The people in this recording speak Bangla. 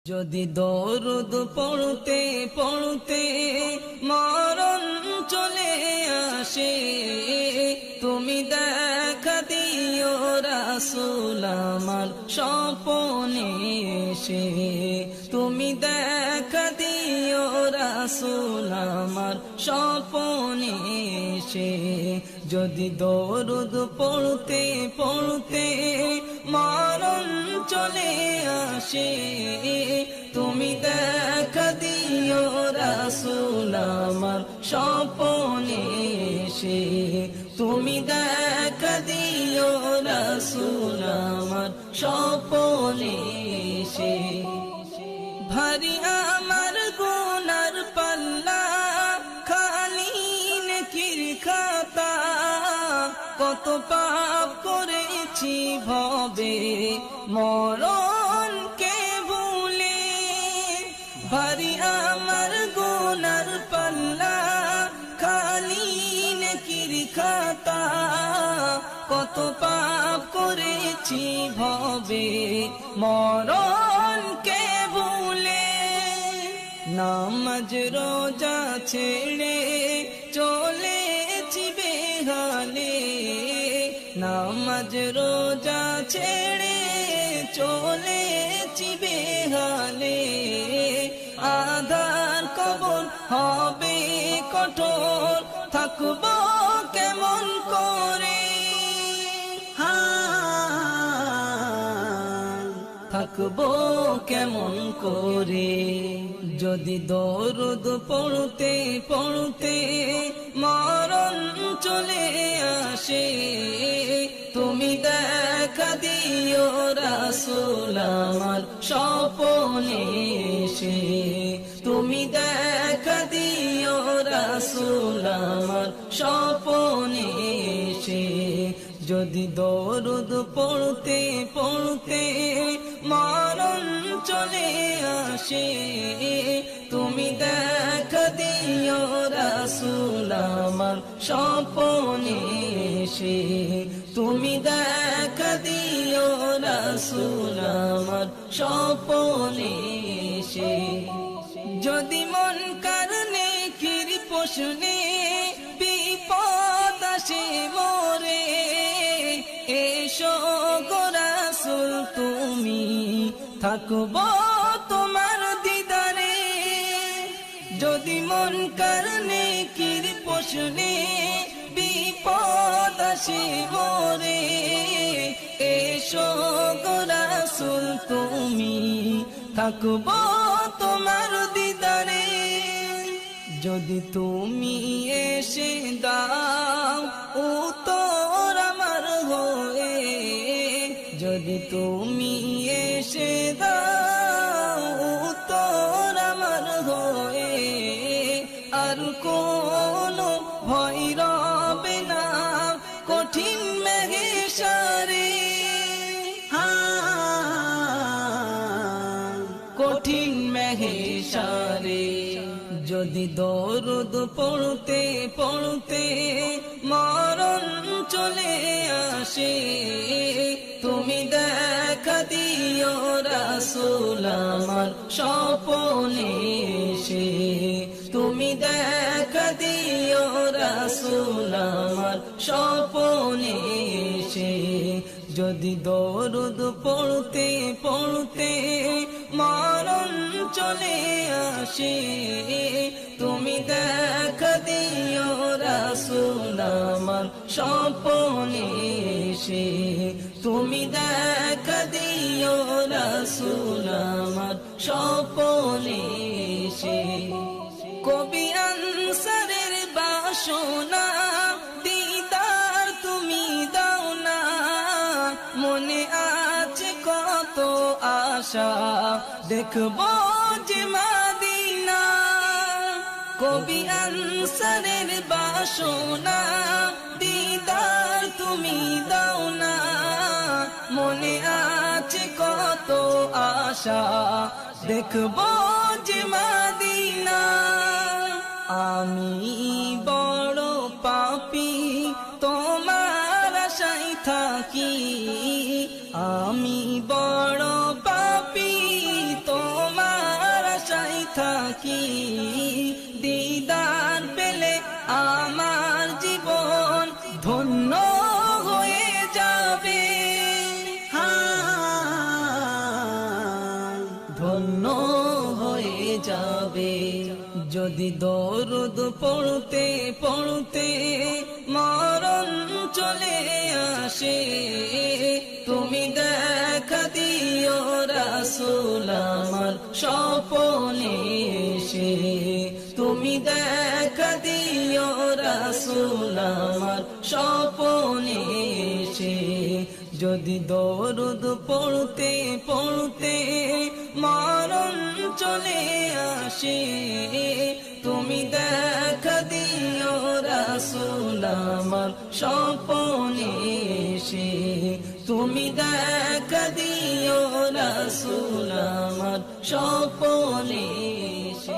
যদি দরুদ পড়তে পড়তে মরণ চলে আসে, তুমি দেখা দিও রাসূল আমার স্বপনে এসে। তুমি দেখা দিও রাসূল আমার স্বপনে এসে। যদি দরুদ পড়তে পড়তে মরণ চলে আসে, তুমি দেখা দিও রাসূল আমার স্বপনে এসে। তুমি দেখা দিও রাসূল আমার স্বপনে এসে। ভারী আমার গুনার পাল্লা, খালি নেকির খাতা, কত পাপ করেছি ভবে মরণকে ভুলে। ভারী আমার গুনার পাল্লা, খালি নেকির খাতা, কত পাপ করেছি ভবে মরণকে ভুলে। নামাজ রোজা ছেড়ে চলেছি বেহালে, নামাজ রোজা ছেড়ে চলেছি বেহালে। আধার কবর হবে কঠোর, থাকবো কেমন করে, থাকবো কেমন করে। যদি দরুদ পড়তে পড়তে মরণ চলে আসে, তুমি দেখা দিও রাসূল আমার স্বপনে এসে। তুমি দেখা দিও রাসূল আমার স্বপনে এসে। যদি দরুদ পড়তে পড়তে মরণ চলে আসে, তুমি দেখা দিও রাসূল আমার স্বপনে এসে। তুমি দেখা দিও রাসূল আমার স্বপনে এসে। যদি মন কারণে কির প্রশ্নে বিপদ আসে মোরে, এসো গো রাসূল তুমি, থাকবো তোমার দিদারে। যদি মন কারণে কির প্রশ্নে বিপদ আসে মোরে, এসো গো রাসূল তুমি, থাকবো তোমার দিদারে। যদি তুমি এসে দাও উত্তর আমার হয়ে, যদি তুমি এসে দাও উত্তর আমার হয়ে, আর কোনো ভয় রবে না কঠিন মেঘেশারে, কঠিন মেঘেশারে। যদি দরুদ পড়তে পড়তে মরণ চলে আসে, তুমি দেখা দিও রাসূল আমার স্বপনে এসে। তুমি দেখা দিও রাসূল আমার স্বপনে এসে। যদি দরুদ পড়তে পড়তে মরণ চলে আসে, তুমি দেখা দিও রাসূল আমার স্বপনে এসে। তুমি দেখা দিও রাসূল আমার স্বপনে এসে। কবি আনসারের বাসনা দিদার তুমি দাও না, মনে আছে কত আশা দেখবো যে মদিনা। কবি আনসারের বাসনা দিদার তুমি দাও না, মনে আছে কত আশা দেখবো যে মদিনা। আমি বড় পাপী তোমার আশায় থাকি, আমি বড় পাপী তোমার থাকি, দিদার পেলে আমার জীবন ধন্য হয়ে যাবে, ধন্য হয়ে যাবে। যদি দরুদ পড়তে পড়তে মরণ চলে আসে, তুমি দেখা দিও রাসূল আমার স্বপনে এসে, তুমি দেখা দিও রাসূল আমার স্বপনে এসে। যদি দরুদ পড়তে পড়তে মরণ চলে আসে, তুমি দেখা দিও রাসূল আমার স্বপনে এসে, তুমি দেখা দিও রাসূল আমার স্বপনে এসে।